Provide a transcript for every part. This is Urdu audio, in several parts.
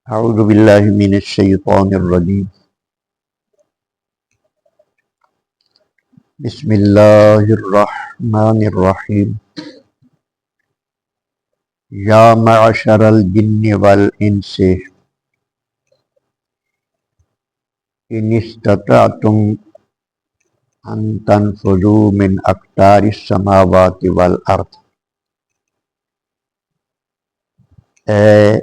اعوذ باللہ من الشیطان الرجیم بسم اللہ الرحمن الرحیم یا معشر الجن والانس ان استطعتم ان تنفذوا من اقطار السماوات والارض، اے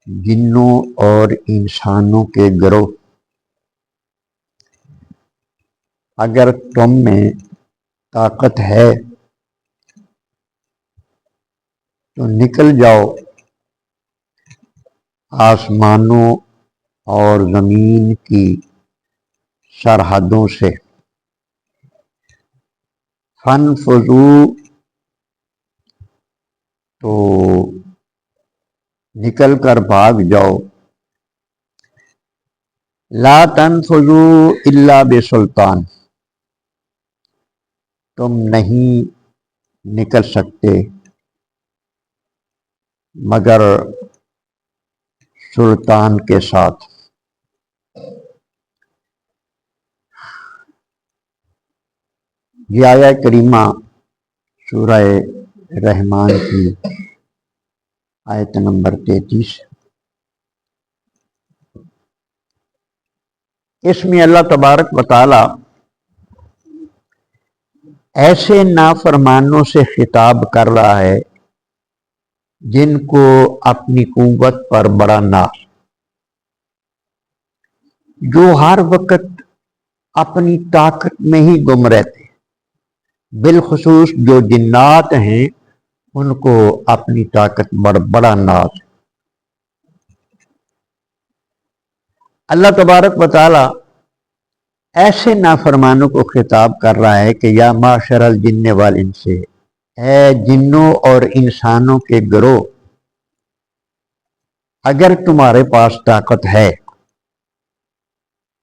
جنوں اور انسانوں کے گروہ، اگر تم میں طاقت ہے تو نکل جاؤ آسمانوں اور زمین کی سرحدوں سے۔ فانفذوا تو نکل کر بھاگ جاؤ، لا تنفذوا الا بسلطان، تم نہیں نکل سکتے مگر سلطان کے ساتھ۔ یہ آیہ کریمہ سورہ رحمان کی آیت نمبر 33۔ اس میں اللہ تبارک و تعالی ایسے نافرمانوں سے خطاب کر رہا ہے جن کو اپنی قوت پر بڑا ناز، جو ہر وقت اپنی طاقت میں ہی گم رہتے، بالخصوص جو جنات ہیں ان کو اپنی طاقت بڑا ناز۔ اللہ تبارک و تعالی ایسے نافرمانوں کو خطاب کر رہا ہے کہ یا معشر الجن والانس، اے جنوں اور انسانوں کے گروہ، اگر تمہارے پاس طاقت ہے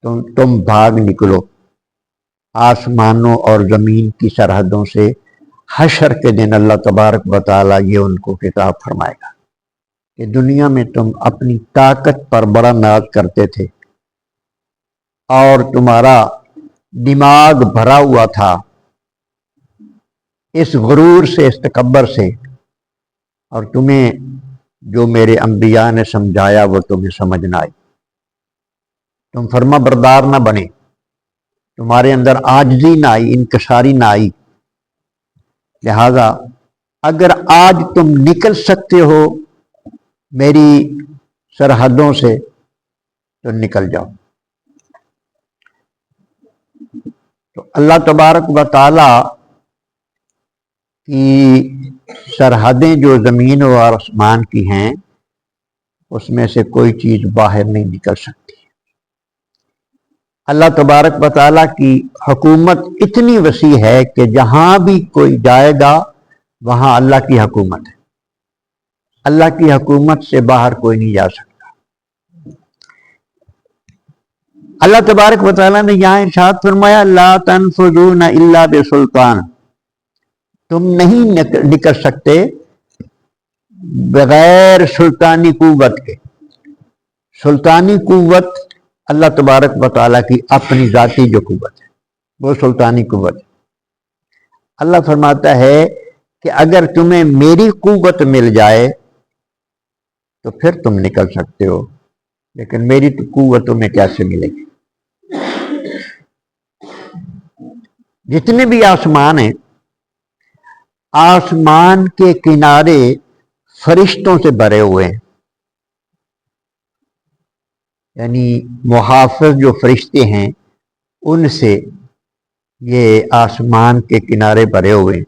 تو تم بھاگ نکلو آسمانوں اور زمین کی سرحدوں سے۔ حشر کے دن اللہ تبارک و تعالیٰ یہ ان کو خطاب فرمائے گا کہ دنیا میں تم اپنی طاقت پر بڑا ناز کرتے تھے اور تمہارا دماغ بھرا ہوا تھا اس غرور سے، اس تکبر سے، اور تمہیں جو میرے انبیاء نے سمجھایا وہ تمہیں سمجھ نہ آئی، تم فرما بردار نہ بنے، تمہارے اندر عاجزی نہ آئی، انکساری نہ آئی۔ لہذا اگر آج تم نکل سکتے ہو میری سرحدوں سے تو نکل جاؤ۔ تو اللہ تبارک و تعالی کی سرحدیں جو زمین و آسمان کی ہیں اس میں سے کوئی چیز باہر نہیں نکل سکتی۔ اللہ تبارک و تعالیٰ کی حکومت اتنی وسیع ہے کہ جہاں بھی کوئی جائے گا وہاں اللہ کی حکومت ہے، اللہ کی حکومت سے باہر کوئی نہیں جا سکتا۔ اللہ تبارک و تعالیٰ نے یہاں ارشاد فرمایا لا تنفذون الا بسلطان، تم نہیں نکل سکتے بغیر سلطانی قوت کے۔ سلطانی قوت اللہ تبارک و تعالیٰ کی اپنی ذاتی جو قوت ہے وہ سلطانی قوت ہے۔ اللہ فرماتا ہے کہ اگر تمہیں میری قوت مل جائے تو پھر تم نکل سکتے ہو، لیکن میری قوت تمہیں کیسے ملے گی؟ جتنے بھی آسمان ہیں، آسمان کے کنارے فرشتوں سے بھرے ہوئے ہیں، یعنی محافظ جو فرشتے ہیں ان سے یہ آسمان کے کنارے بھرے ہوئے ہیں۔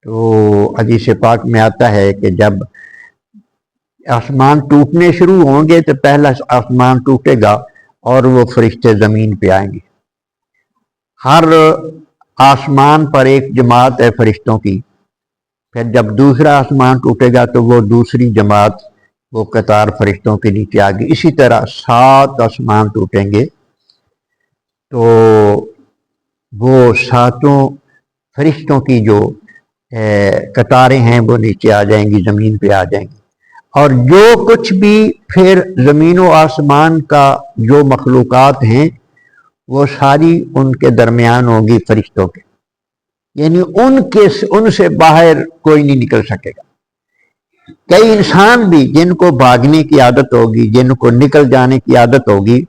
تو حدیث پاک میں آتا ہے کہ جب آسمان ٹوٹنے شروع ہوں گے تو پہلا آسمان ٹوٹے گا اور وہ فرشتے زمین پہ آئیں گے۔ ہر آسمان پر ایک جماعت ہے فرشتوں کی، پھر جب دوسرا آسمان ٹوٹے گا تو وہ دوسری جماعت وہ قطار فرشتوں کے نیچے آ گئی۔ اسی طرح 7 آسمان ٹوٹیں گے تو وہ 7 فرشتوں کی جو قطاریں ہیں وہ نیچے آ جائیں گی، زمین پہ آ جائیں گی۔ اور جو کچھ بھی پھر زمین و آسمان کا جو مخلوقات ہیں وہ ساری ان کے درمیان ہوگی فرشتوں کے، یعنی ان سے باہر کوئی نہیں نکل سکے گا۔ کئی انسان بھی جن کو بھاگنے کی عادت ہوگی، جن کو نکل جانے کی عادت ہوگی،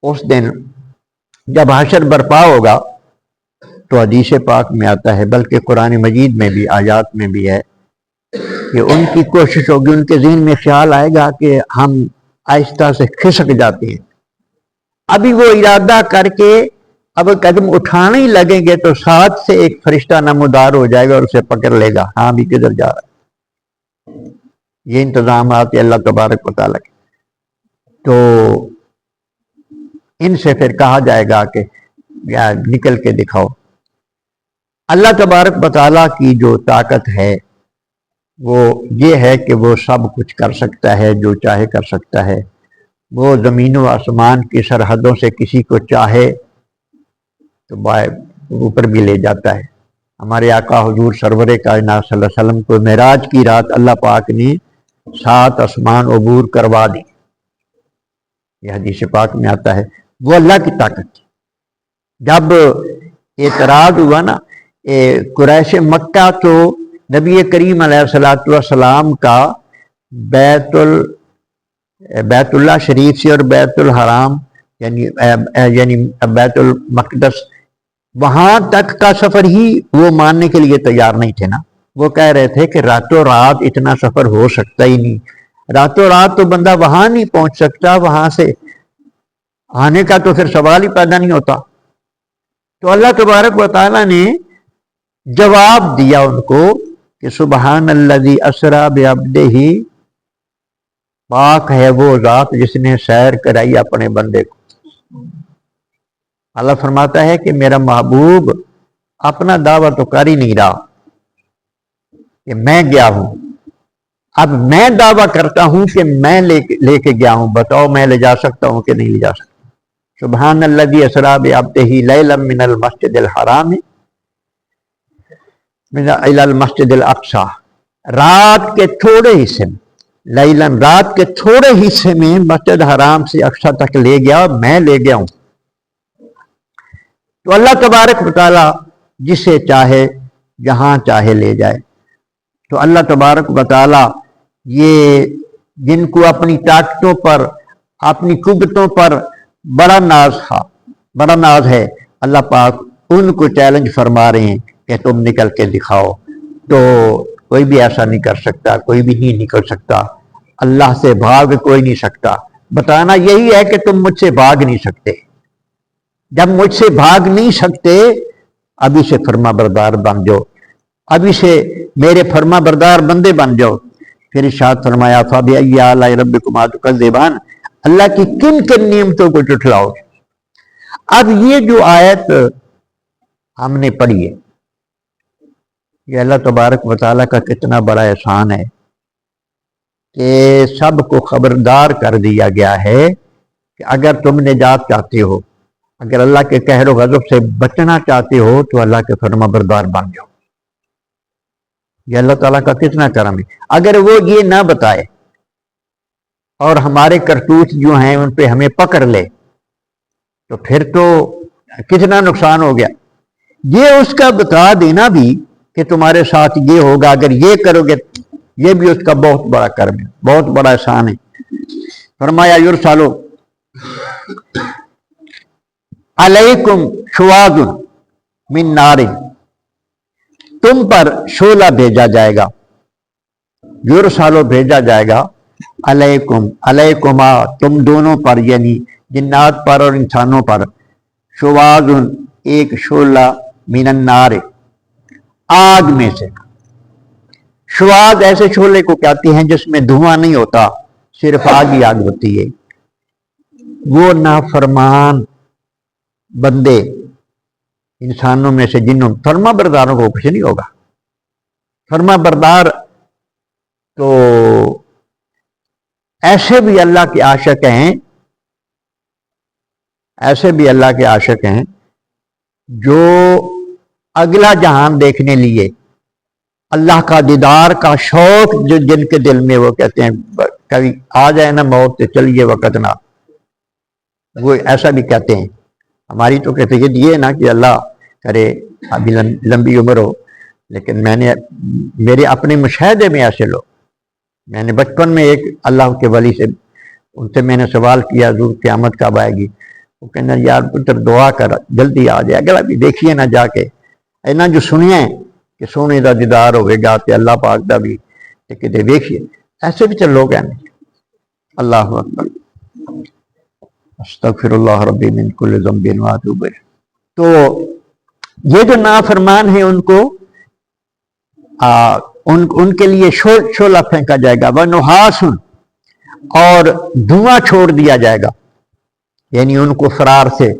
اس دن جب حشر برپا ہوگا تو حدیث پاک میں آتا ہے، بلکہ قرآن مجید میں بھی آیات میں بھی ہے کہ ان کی کوشش ہوگی، ان کے ذہن میں خیال آئے گا کہ ہم آہستہ سے کھسک جاتے ہیں، ابھی وہ ارادہ کر کے اب قدم اٹھانے ہی لگیں گے تو ساتھ سے ایک فرشتہ نمودار ہو جائے گا اور اسے پکڑ لے گا، ہاں بھی کدھر جا رہا ہے۔ یہ انتظامات اللہ تبارک و تعالیٰ کے۔ تو ان سے پھر کہا جائے گا کہ نکل کے دکھاؤ۔ اللہ تبارک و تعالیٰ کی جو طاقت ہے وہ یہ ہے کہ وہ سب کچھ کر سکتا ہے، جو چاہے کر سکتا ہے۔ وہ زمین و آسمان کی سرحدوں سے کسی کو چاہے تو اوپر بھی لے جاتا ہے۔ ہمارے آقا حضور سرور کائنات صلی اللہ علیہ وسلم کو معراج کی رات اللہ پاک نے 7 آسمان عبور کروا دی، یہ حدیث پاک میں آتا ہے۔ وہ اللہ کی طاقت۔ جب اعتراض ہوا نا قریش مکہ تو نبی کریم علیہ الصلوۃ والسلام کا بیت اللہ شریف سے اور بیت الحرام یعنی بیت المقدس وہاں تک کا سفر ہی وہ ماننے کے لیے تیار نہیں تھے نا۔ وہ کہہ رہے تھے کہ راتوں رات اتنا سفر ہو سکتا ہی نہیں، راتوں رات تو بندہ وہاں نہیں پہنچ سکتا، وہاں سے آنے کا تو پھر سوال ہی پیدا نہیں ہوتا۔ تو اللہ تبارک و تعالیٰ نے جواب دیا ان کو کہ سبحان الذی اسریٰ بعبدہ، پاک ہے وہ ذات جس نے سیر کرائی اپنے بندے کو۔ اللہ فرماتا ہے کہ میرا محبوب اپنا دعویٰ تو کر ہی نہیں رہا کہ میں گیا ہوں، اب میں دعویٰ کرتا ہوں کہ میں لے کے گیا ہوں، بتاؤ میں لے جا سکتا ہوں کہ نہیں لے جا سکتا۔ سبحان الذی اسریٰ بعبدہ لیلا من المسجد الحرام الی المسجد الاقصی، رات کے تھوڑے حصے میں، لیلن رات کے تھوڑے حصے میں مسجد حرام سے اقصی تک لے گیا، میں لے گیا ہوں۔ تو اللہ تبارک و تعالیٰ جسے چاہے جہاں چاہے لے جائے۔ تو اللہ تبارک و تعالیٰ یہ جن کو اپنی طاقتوں پر اپنی قوتوں پر بڑا ناز ہے، اللہ پاک ان کو چیلنج فرما رہے ہیں کہ تم نکل کے دکھاؤ۔ تو کوئی بھی ایسا نہیں کر سکتا، کوئی بھی نہیں نکل سکتا، اللہ سے بھاگ کوئی نہیں سکتا۔ بتانا یہی ہے کہ تم مجھ سے بھاگ نہیں سکتے۔ جب مجھ سے بھاگ نہیں سکتے ابھی سے فرما بردار بن جاؤ، ابھی سے میرے فرما بردار بندے بن جاؤ۔ پھر ارشاد فرمایا فَبِأَيِّ آلَاءِ رَبِّكُمَا تُكَذِّبَانِ، اللہ کی کن کن نعمتوں کو جھٹلاؤ۔ اب یہ جو آیت ہم نے پڑھی ہے یہ اللہ تبارک و تعالیٰ کا کتنا بڑا احسان ہے کہ سب کو خبردار کر دیا گیا ہے کہ اگر تم نجات چاہتے ہو، اگر اللہ کے قہر و غضب سے بچنا چاہتے ہو تو اللہ کے فرما بردار بن جاؤ۔ یہ اللہ تعالیٰ کا کتنا کرم ہے۔ اگر وہ یہ نہ بتائے اور ہمارے کرتوت جو ہیں ان پہ ہمیں پکڑ لے تو پھر تو کتنا نقصان ہو گیا۔ یہ اس کا بتا دینا بھی کہ تمہارے ساتھ یہ ہوگا، اگر یہ کرو گے، یہ بھی اس کا بہت بڑا کرم ہے، بہت بڑا احسان ہے۔ فرمایا یرسلو علیکم شواظ من نار، تم پر شعلہ بھیجا جائے گا، یرسلو بھیجا جائے گا، علیکما تم دونوں پر یعنی جنات پر اور انسانوں پر، شواظ ایک شعلہ من النار آگ میں سے۔ شواظ ایسے شعلے کو کہتے ہیں جس میں دھواں نہیں ہوتا، صرف آگ ہی آگ ہوتی ہے۔ وہ نافرمان بندے انسانوں میں سے جنوں فرما برداروں کو کچھ نہیں ہوگا۔ فرما بردار تو ایسے بھی اللہ کے عاشق ہیں، ایسے بھی اللہ کے عاشق ہیں جو اگلا جہان دیکھنے لیے اللہ کا دیدار کا شوق جو جن کے دل میں، وہ کہتے ہیں کبھی آ جائے نا موت تو چلیے وقت نہ، وہ ایسا بھی کہتے ہیں۔ ہماری تو کیفیت یہ ہے نا کہ اللہ کرے ابھی لمبی عمر ہو، لیکن میں نے میرے اپنے مشاہدے میں ایسے لوگ، میں نے بچپن میں ایک اللہ کے ولی سے، ان سے میں نے سوال کیا حضور قیامت کب آئے گی؟ وہ کہنا یار پتر دعا کر جلدی آ جائے، اگر ابھی دیکھیے نا جا کے اینا جو سنیا ہے کہ سونے دا دیدار ہوئے گا تے اللہ پاک دا بھی کہ دیکھیے، ایسے بھی چل لوگ ہیں۔ اللہ اکبر، استغفر اللہ ربی من کل ذنب واتوب الیہ۔ تو یہ جو نافرمان ہیں ان کو ان کے لیے شعلہ پھینکا جائے گا، وَنُحَاسٌ، اور دھواں چھوڑ دیا جائے گا، یعنی ان کو فرار سے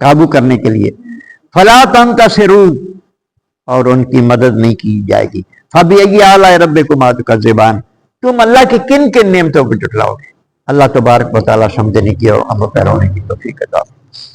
قابو کرنے کے لیے، فَلَا تَنْتَصِرُونَ، اور ان کی مدد نہیں کی جائے گی، فَبِأَيِّ آلَاءِ رَبِّكُمَا تُكَذِّبَانِ، تم اللہ کی کن کن نعمتوں کو جھٹلاؤ گے۔ اللہ تبارک و تعالیٰ سمجھنے کی اور عمل پیرا ہونے کی توفیق عطا فرمائے۔